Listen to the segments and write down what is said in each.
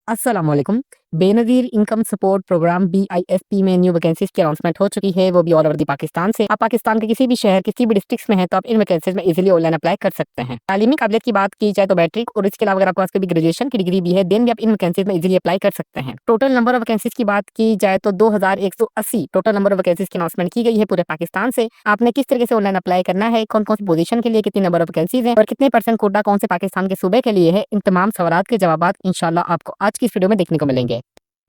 अस्सलामुअलैकुम। Benazir income support programme BISP में new vacancies की अनाउंसमेंट हो चुकी है, वो भी ऑल ओवर द पाकिस्तान से। आप पाकिस्तान के किसी भी शहर, किसी भी डिस्ट्रिक्ट्स में हैं, तो आप इन वैकेंसीज़ में इज़िली ऑनलाइन अप्लाई कर सकते हैं। तालीमी काबिलियत की बात की जाए तो मैट्रिक और इसके अलावा अगर आपके पास कोई भी ग्रेजुएशन की डिग्री भी है, देन भी आप इन वैकेंसीज़ में इज़िली अप्लाई कर सकते हैं। टोटल नंबर ऑफ वैकेंसीज़ की बात की जाए तो 2180 टोटल नंबर ऑफ वैकेंसीज़ की अनाउंसमेंट की गई है पूरे पाकिस्तान से। आपने किस तरीके से ऑनलाइन अप्लाई करना है, कौन-कौन सी पोजीशन के लिए कितनी नंबर ऑफ वैकेंसीज़ हैं और कितने परसेंट कोटा कौन से पाकिस्तान के सूबे के लिए है, इन तमाम सवालात के जवाबात इंशाल्लाह आपको आज की इस वीडियो में देखने को मिलेंगे।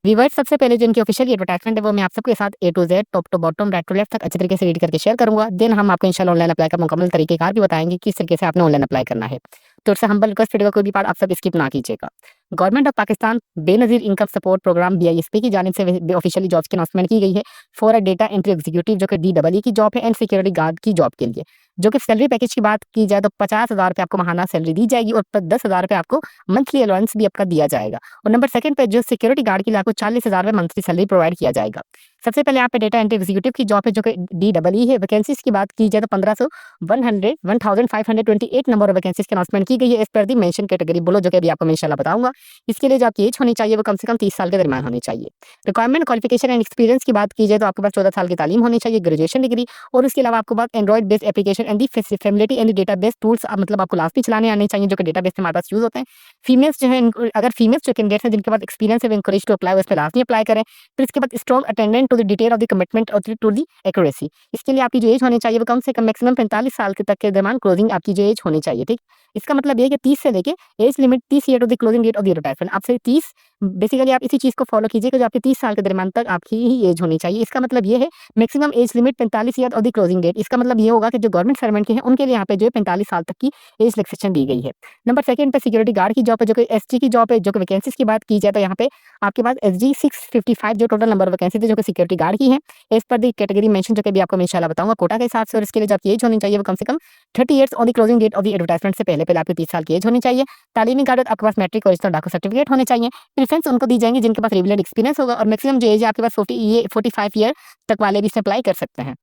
व्यूअर्स, सबसे पहले जो इनकी ऑफिशियल एडवर्टाइजमेंट है वो मैं आप सबके साथ A to Z, top to bottom, right to left तक अच्छे तरीके से रीड करके शेयर करूंगा। देन हम आपको इंशाल्लाह ऑनलाइन अप्लाई का मुकम्मल तरीकेकार भी बताएंगे किस तरीके से आपने ऑनलाइन अप्लाई करना है। तो उससे हम्बल रिक्वेस्ट, वीडियो का कोई भी पार्ट आप सब स्किप ना कीजिएगा। Government of Pakistan Benazir income support programme BISP की जानिब से ऑफिशियली जॉब्स की अनाउंसमेंट की गई है for a data entry executive, जो कि DEE की जॉब है, एंड सिक्योरिटी गार्ड की जॉब के लिए। जो कि सैलरी पैकेज की बात की जाए तो 50,000 रुपये आपको महाना सैलरी दी जाएगी और 10,000 रुपये आपको मंथली अलाउंस भी आपका दिया जाएगा। और नंबर सेकंड पे जो सिक्योरिटी गार्ड के लिए आपको 40,000 रुपये मंथली सैलरी प्रोवाइड किया जाएगा। सबसे पहले यहाँ पे डेटा एंट्री एग्जीक्यूटिव की जॉब है, जो कि DEE है। वैकेंसीज की बात की जाए तो 1528 नंबर ऑफ वैकेंसीज की अनाउंसमेंट की गई है एज पर दी मेंशन कैटेगरी। बोलो, जो कि अभी आपको मैं इंशाल्लाह बताऊंगा। इसके लिए जो आपकी एज होनी चाहिए वो कम से कम 30 साल के दरमियान होनी चाहिए। रिक्वायरमेंट, क्वालिफिकेशन एंड एक्सपीरियंस की बात की जाए तो आपके पास 14 साल की तालीम होनी चाहिए, ग्रेजुएशन डिग्री, और उसके अलावा आपके पास Android based application and the facility and database tools, मतलब आपको लास्ट भी चलाने आने चाहिए, जो कि डेटाबेस हमारे पास यूज होते हैं। फीमेल्स जो है, अगर फीमेल्स जो कैंडिडेट्स हैं जिनके पास एक्सपीरियंस है, इनकरेज टू अप्लाई, उस पर लास्ट अप्लाई करें। फिर इसके बाद strong attendant to the detail of the commitment और टू दी एक्यूरेसी। इसके लिए आपकी जो एज होनी चाहिए वो कम से कम मैक्सिमम 45 साल के तक के दरमियान क्लोजिंग आपकी जो एज होनी चाहिए। ठीक, इसका मतलब ये है कि 30 से लेके age limit 30 year to the closing date of the advertisement, आपसे 30, बेसिकली आप इसी चीज़ को फॉलो कीजिए कि जो आपकी 30 साल के दरमियान तक आपकी ही एज होनी चाहिए। इसका मतलब ये है maximum age limit 45 year of the closing date. इसका मतलब ये होगा कि जो गवर्नमेंट सर्वेंट के हैं उनके लिए यहाँ पे जो है 45 साल तक की एज रिलैक्सेशन दी गई है। नंबर सेकंड पे सिक्योरिटी गार्ड की जॉब है, जो कि SG की जॉब है। जो कि वैकेंसीज की बात की जाए तो यहाँ पे आपके पास SG 655 जो टोटल नंबर ऑफ वैकेंसी थी, जो कि सिक्योरिटी गार्ड की है एज पर दी कैटेगरी मेंशन, जो कि अभी आपको मैं इंशाल्लाह बताऊंगा कोटा के हिसाब से। और इसके लिए जो आपकी एज होनी चाहिए वो कम से कम 30 years on the closing date of the advertisement से पहले पहले आपकी 30 साल की एज होनी चाहिए। तालीमी कार्ड आपके पास मैट्रिक ओरिजिनल डाकू सर्टिफिकेट होने चाहिए। प्रेफरेंस उनको दी जाएंगी जिनके पास रिलेवेंट एक्सपीरियंस होगा, और मैक्सिमम जो एज है आपके पास 45 ईयर तक वाले भी इसमें अप्लाई कर सकते हैं।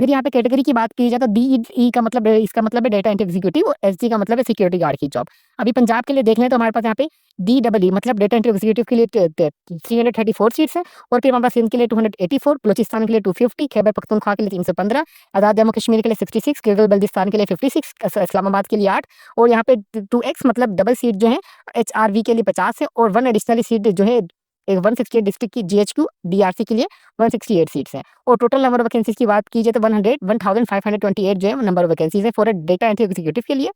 फिर यहाँ पे कैटेगरी की बात की जाए तो DE का मतलब इसका मतलब है डेटा एंट्री एग्जीक्यूटिव, और SG का मतलब है सिक्योरिटी गार्ड की जॉब। अभी पंजाब के लिए देख लें तो हमारे पास यहाँ पे DEE मतलब डेटा एंट्री एग्जीक्यूटिव के लिए 334 सीट्स हैं, और फिर हमारे पास सिंध के लिए 284, बलूचिस्तान के लिए 250, खैबर पख्तूनख्वा के लिए 315, आज़ाद जम्मू कश्मीर के लिए 66, गिलगित बल्तिस्तान के लिए 56, इस्लामाबाद के लिए 8, और यहाँ पे 2x मतलब डबल सीट जो है HRV के लिए 50 है, और 1 एडिशनल सीट जो है 168 डिस्ट्रिक्ट की GHQ DRC के लिए 168 सीट्स हैं। और टोटल नंबर ऑफ वैकेंसीज की बात की जाए तो 1528 जो है नंबर ऑफ वैकेंसीज है for a data entry executive के लिए।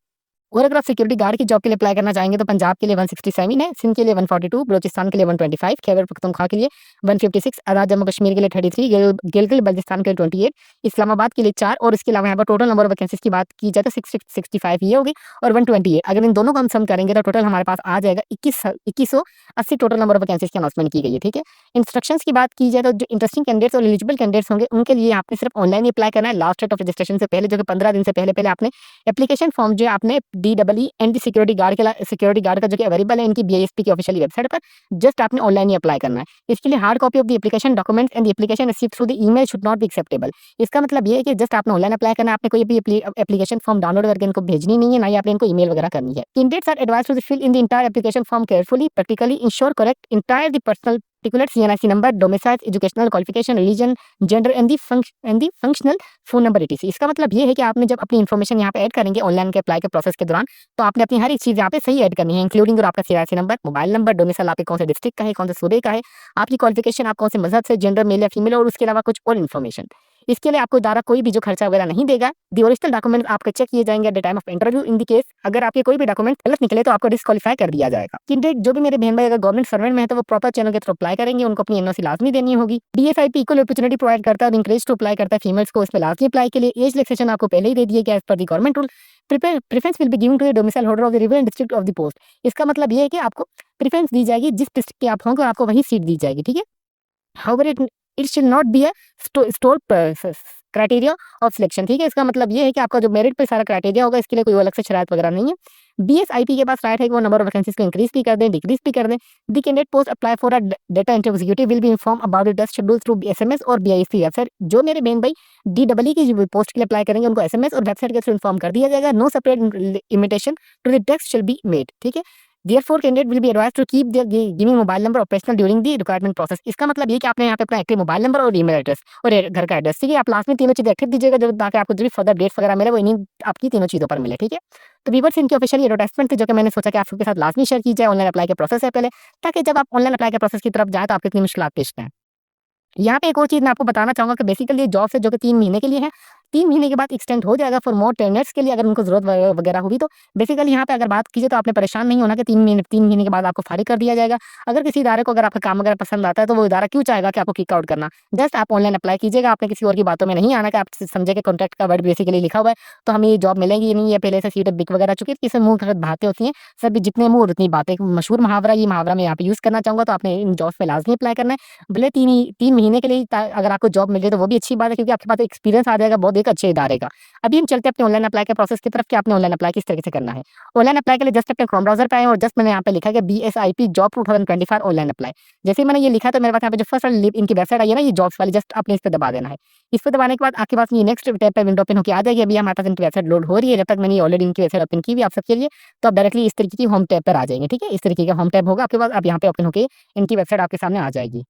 और अगर आप सिक्योरिटी गार्ड की जॉब के लिए अप्लाई करना चाहेंगे तो पंजाब के लिए 167 है, सिंध के लिए 142, बलूचिस्तान के लिए 125, खैबर पख्तूनख्वा के लिए 156, आज़ाद जम्मू कश्मीर के लिए 33, गिलगित बल्तिस्तान के लिए 28, इस्लामाबाद के लिए 4, और इसके अलावा यहाँ पर टोटल नंबर ऑफ वैकेंसीज की बात की जाए तो 65 ये होगी, और 128 अगर इन दोनों को हम सम करेंगे तो टोटल हमारे पास आ जाएगा 2180 टोटल नंबर ऑफ वैकेंसीज की अनाउंसमेंट की गई है। ठीक है, इंस्ट्रक्शंस की बात की जाए तो जो इंटरेस्टिंग कैंडिडेट्स और एलिजिबल कैंडिडेट्स होंगे उनके लिए आपने सिर्फ ऑनलाइन ही अप्लाई करना है लास्ट डेट ऑफ रजिस्ट्रेशन से पहले, जो कि 15 दिन से पहले पहले आपने एप्लीकेशन फॉर्म जो है आपने DEE एंड सिक्योरिटी गार्ड का जो कि अवेलेबल है इनकी BISP की ऑफिशियल वेबसाइट पर, जस्ट आपने ऑनलाइन ही अप्लाई करना है। इसके लिए hard copy of the application documents and the application received through the email should not be acceptable. इसका मतलब ये है कि जस्ट आपने ऑनलाइन अप्लाई करना है, आपने कोई भी एप्लीकेशन फॉर्म डाउनलोड करके इनको भेजनी नहीं है, ना ही आपने इनको ईमेल वगैरह करनी है। Candidates are advised to fill in the entire application form carefully, practically, ensure correct entire the personal particulars, CNIC number, domicile, educational qualification, religion, gender and the functional phone number etc। इसका मतलब ये है कि आपने जब अपनी information यहाँ पे ऐड करेंगे ऑनलाइन के अप्लाई के प्रोसेस के दौरान, तो आपने अपनी हर एक चीज़ यहाँ पे सही ऐड करनी है, इंक्लूडिंग और आपका CNIC number, mobile number, domicile आपके कौन से डिस्ट्रिक्ट का है, कौन से सूबे का है, आपकी क्वालिफिकेशन, आप कौन से मजहब से, जेंडर मेल या फीमेल, और उसके अलावा कुछ और इन्फॉर्मेशन। इसके लिए आपको इदारा कोई भी जो खर्चा वगैरह नहीं देगा। दी ओरिजिनल डॉक्यूमेंट आपके चेक किए जाएंगे at the time of interview. In the case अगर आपके कोई भी डॉक्यूमेंट गलत निकले तो आपको डिस्क्वालीफाई कर दिया जाएगा। कैंडिडेट जो भी मेरे बहन भाई अगर गवर्नमेंट सर्वेंट में है तो वो प्रॉपर चैनल के थ्रू अप्लाई करेंगे, उनको अपनी NOC लाजमी देनी होगी। DFIP इक्वल अपॉर्चुनिटी प्रोवाइड करता है और इंकरेज टू अप्लाई करता है फीमेल्स को इसमें लाजमी अप्लाई के लिए। एज रिलैक्सेशन आपको पहले ही दे दिए गया age per the government rule. Preference will be given to the domicile holder of the relevant district of the post. इसका मतलब ये है कि आपको प्रेफरेंस दी जाएगी जिस डिस्ट्रिक्ट के आप होंगे और आपको वही सीट दी जाएगी। ठीक है, however it should not be a store criteria of selection. ठीक है, इसका मतलब ये है कि आपका जो मेरिट पे सारा क्राइटेरिया होगा, इसके लिए कोई अलग से शरारत वगैरह नहीं है। BSIP के पास राइट है कि वो नंबर ऑफ वैकेंसीज को इंक्रीज भी कर दें, डिक्रीज भी कर दें। The candidate post apply for a data entry executive will be inform about the test schedule through SMS और BISP वेबसाइट। जो मेरे बहन भाई DEE की पोस्ट के लिए अप्लाई करेंगे उनको SMS और वेबसाइट के थ्रू इन्फॉर्म कर दिया जाएगा। No separate imitation to the text shall be made. ठीक है, therefore candidate will be advised to keep their giving mobile number operational during the requirement process. इसका मतलब ये कि आपने यहाँ पे अपना एक्टिव मोबाइल नंबर और ईमेल एड्रेस और घर का एड्रेस, ठीक है, आप लास्ट में तीनों चीज़ें एक्टिव दीजिएगा जब ताकि आपको जो भी फर्दर अपडेट्स वगैरह मिले वो इन्हीं आपकी तीनों चीज़ों पर मिले, ठीक है। तो व्यूअर्स इनकी ऑफिशियल एडवर्टाइजमेंट थी जो कि मैंने सोचा कि आप सबके साथ लाजमी शेयर की जाए। ऑनलाइन अप्लाई के प्रोसेस है पहले, ताकि जब आप ऑनलाइन अप्लाई के प्रोसेस की तरफ जाएँ तो आपको इतनी मुश्किलात पेश ना आए। यहाँ पे एक और चीज़ मैं आपको बताना चाहूँगा कि बेसिकली ये जॉब्स है जो कि 3 महीने के लिए है। 3 महीने के बाद एक्सटेंड हो जाएगा फॉर मोर ट्रेनर्स के लिए अगर उनको ज़रूरत वगैरह होगी तो। बेसिकली यहाँ पे अगर बात कीजिए तो आपने परेशान नहीं होना कि 3 महीने के बाद आपको फारिग कर दिया जाएगा। अगर किसी इदारे को अगर आपका काम वगैरह पसंद आता है तो वो इदारा क्यों चाहेगा कि आपको किक आउट करना। जस्ट आप ऑनलाइन अप्लाई कीजिएगा, आपने किसी और की बातों में नहीं आना कि आप समझे कि कॉन्ट्रैक्ट का वर्ड बेसिकली लिखा हुआ है तो हमें ये जॉब मिलेगी या नहीं, ये पहले से सीटें बिक वगैरह चुकी है, किसी मुँह की बातें होती हैं। सब जितने मुँह उतनी बातें, मशहूर मुहावरा, ये मुहावरा मैं यहाँ पे यूज़ करना चाहूँगा। तो आपने इन जॉब्स पे लाज़मी अप्लाई करना है। भले 3 महीने के लिए अगर आपको जॉब मिल जाए तो वो भी अच्छी बात है क्योंकि आपके पास एक्सपीरियंस आ जाएगा बहुत एक अच्छे इदारे का। अभी हम चलते हैं अपने ऑनलाइन अप्लाई के प्रोसेस की तरफ कि आपने ऑनलाइन अप्लाई किस तरीके से करना है। ऑनलाइन अप्लाई के लिए जस्ट अपने क्रोम ब्राउज़र पे आएँ और जस्ट मैंने यहाँ पे लिखा है कि बीएसआईपी जॉब 2025 ऑनलाइन अप्लाई। जैसे ही मैंने ये लिखा तो मेरे पास यहाँ पे जो फर्स्ट वाली इनकी वेबसाइट आई है ना, ये जॉब्स वाली, जस्ट आपने इस पे दबा देना है। इस पे दबाने के बाद आपके पास ये नेक्स्ट टैब पे विंडो ओपन होके आ जाएगी। अभी हमारे पास इनकी वेबसाइट लोड हो रही है। जब तक मैंने ऑलरेडी इनकी वेबसाइट ओपन की हुई आप सबके लिए, तो आप डायरेक्टली इस तरीके की होम टैब पर आ जाएंगे, ठीक है। इस तरीके का होम टैब होगा आपके पास, आप यहाँ पे ओपन होके इनकी वेबसाइट आपके सामने आ जाएगी।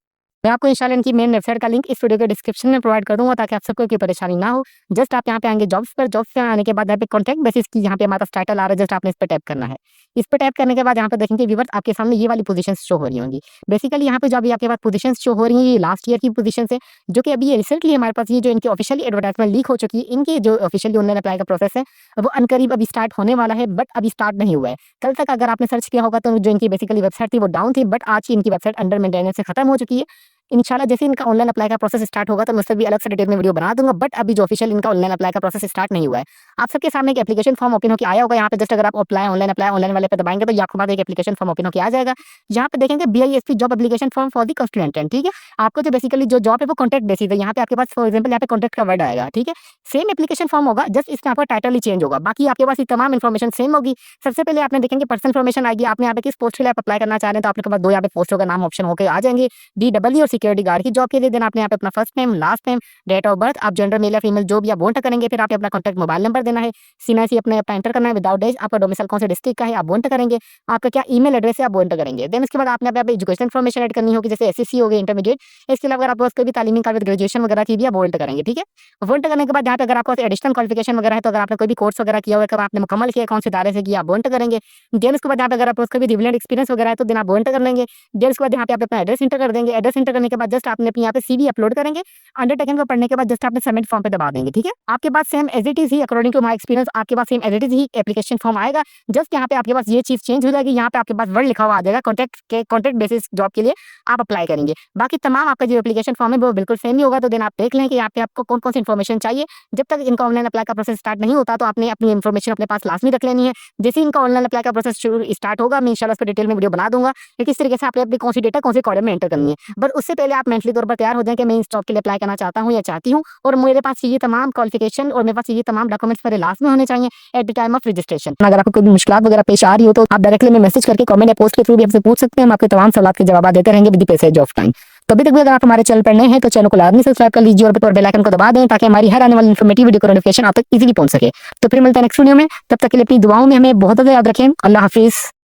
मैं आपको इंशाल्लाह इनकी मेन वेबसाइट का लिंक इस वीडियो के डिस्क्रिप्शन में प्रोवाइड कर दूँगा ताकि आप सबको कोई परेशानी ना हो। जस्ट आप यहाँ पे आएँगे जॉब्स पर, जॉब्स पे आने के बाद यहाँ पे कॉन्टैक्ट बेसिस की यहाँ पे हमारे पास टाइटल आ रहा है, जस्ट आपने इस पे टैप करना है। इस पे टैप करने के बाद यहाँ पे देखेंगे व्यूअर्स आपके सामने ये वाली पोजीशंस शो हो रही होंगी। बेसिकली यहाँ पे जो अभी आपके पास पोजीशंस शो हो रही हैं ये लास्ट ईयर की पोजीशंस है, जो कि अभी ये रिसेंटली हमारे पास ये जो इनकी ऑफिशियली एडवर्टाइजमेंट लीक हो चुकी है, इनकी जो ऑफिशियली ऑनलाइन अप्लाई का प्रोसेस है वो अनकरीब अभी स्टार्ट होने वाला है, बट अभी स्टार्ट नहीं हुआ है। कल तक अगर आपने सर्च किया होगा तो जो इनकी बेसिकली वेबसाइट थी वो डाउन थी, बट आज की इनकी वेबसाइट अंडर मेंटेनेंस से खत्म हो चुकी है। इंशाल्लाह जैसे इनका ऑनलाइन अप्लाई का प्रोसेस स्टार्ट होगा तो मैं उससे भी अलग से डिटेल में वीडियो बना दूंगा, बट अभी जो ऑफिशियल इनका ऑनलाइन अप्लाई का प्रोसेस स्टार्ट नहीं हुआ है। आप सबके सामने एक एप्लीकेशन फॉर्म ओपन होकर आया होगा। यहाँ पे जस्ट अगर आप अप्लाई ऑनलाइन वाले पे दबाएंगे तो आपके पास एक एप्लीकेशन फॉर्म ओपन होकर आ जाएगा। यहाँ पे देखेंगे BISP job application form for the कंस्टूडेंट, ठीक है। आपको जो बेसिकली जो जॉब है वो कॉन्ट्रैक्ट बेसिस है। यहाँ पे आपके पास फॉर एग्जाम्पल यहाँ पे कॉन्ट्रैक्ट का वर्ड आएगा, ठीक है। सेम एप्लीकेशन फॉर्म होगा, जस्ट इसका आपका टाइटल ही चेंज होगा, बाकी आपके पास ये तमाम इन्फॉर्मेशन सेम होगी। सबसे पहले आपने देखेंगे पर्सनल इन्फॉर्मेशन आएगी, आपने यहाँ पे किस पोस्ट के लिए आप अप्लाई करना चाह रहे हैं तो आपके पास 2 यहाँ पे पोस्टों का नाम ऑप्शन होकर आ जाएंगे, DEE और सिक्योरिटी गार्ड की जॉब के लिए। देन आपने यहाँ पे अपना first name, last name, date of birth, आप जेंडर मेल या फीमेल जो भी आप वो एंटर करेंगे। फिर आप अपना कॉन्टैक्ट मोबाइल नंबर देना है, सीनासी अपने अपना एंटर करना है विदाउट डेज, आपका डोमिसाइल कौन से डिस्ट्रिक्ट का है आप वो एंटर करेंगे, आपका क्या ईमेल एड्रेस है आप वो एंटर करेंगे। देन उसके बाद आपने यहाँ पे एजुकेशन इन्फॉर्मेशन ऐड करनी होगी, जैसे एसएससी हो गई, इंटरमीडिएट। इसके अलावा अगर आपके पास कोई भी तालीमी कार्ड ग्रेजुएशन वगैरह की भी आप वो एंटर करेंगे, ठीक है। वो एंटर करने के बाद यहाँ पे अगर आपको एडिशनल क्वालिफिकेशन वगैरह है तो अगर आपने कोई भी कोर्स वगैरह किया हुआ है, आपने मुकम्मल किया कौन से इदारे से किया आप वो एंटर करेंगे। देन उसके बाद यहाँ पे अगर आपको कोई भी रिलेवेंट एक्सपीरियंस वगैरह है तो देन आप वो एंटर कर लेंगे। देन उसके बाद यहाँ पे आप अपना एड्रेस एंटर कर देंगे। एड्रेस एंटर करने के बाद जस्ट आपने अपनी यहाँ पे सीवी अपलोड करेंगे। अंडरटेकिंग को पढ़ने के बाद जस्ट आपने सबमिट फॉर्म पे दबा देंगे, ठीक है। आपके पास सेम एज इट इज ही अकॉर्डिंग टू माय एक्सपीरियंस आपके पास सेम एज इट इज ही एप्लीकेशन फॉर्म आएगा। जस्ट यहाँ पे आपके पास ये चीज चेंज हो जाएगी, यहाँ पे आपके पास वर्ड लिखा हुआ आ जाएगा कॉन्ट्रैक्ट बेसिस जॉब के लिए आप अप्लाई करेंगे। बाकी तमाम आपका जो एप्लीकेशन फॉर्म है वो बिल्कुल सेम ही होगा। तो देन आप देख लें कि यहाँ पे आपको कौन कौन सी इन्फॉर्मेशन चाहिए। जब तक इनका ऑनलाइन अप्लाई का प्रोसेस स्टार्ट नहीं होता तो आपने अपनी इन्फॉर्मेशन अपने पास लाजमी रख लेनी है। जैसे इनका ऑनलाइन अप्लाई का प्रोसेस स्टार्ट होगा मैं इंशाल्लाह उस पर डिटेल में वीडियो बना दूंगा कि किस तरीके से आपने अपनी कौन सी डेटा कौन से कॉलम में एंटर करनी है। बट उससे पहले आप मेंटली तौर पर तैयार हो जाएं कि मैं इस जॉब के लिए अप्लाई करना चाहता हूँ या चाहती हूँ और मेरे पास ये तमाम क्वालिफिकेशन और मेरे पास ये तमाम डॉक्यूमेंट्स मेरे लास्ट में होने चाहिए at the time of registration. अगर आपको कोई भी मुश्किल वगैरह पेश आ रही हो तो आप डायरेक्टली में मैसेज करके कमेंट या पोस्ट के थ्रू भी हमसे पूछ सकते हैं। हम आपके तमाम सवालों के जवाब देते रहेंगे with the passage of time. तो अभी तक भी अगर आप हमारे चैनल पर नए हैं तो चैनल को लाजमी सब्सक्राइब कर लीजिए और बेल आइकन को दबा दें ताकि हमारी हर आने वाली इन्फॉर्मेटिव वीडियो का नोटिफिकेशन आप तक इजीली पहुंच सके। तो फिर मिलते हैं नेक्स्ट वीडियो में, तब तक के लिए अपनी दुआओं में हमें बहुत ज़्यादा याद रखें। अल्लाह हाफिज़।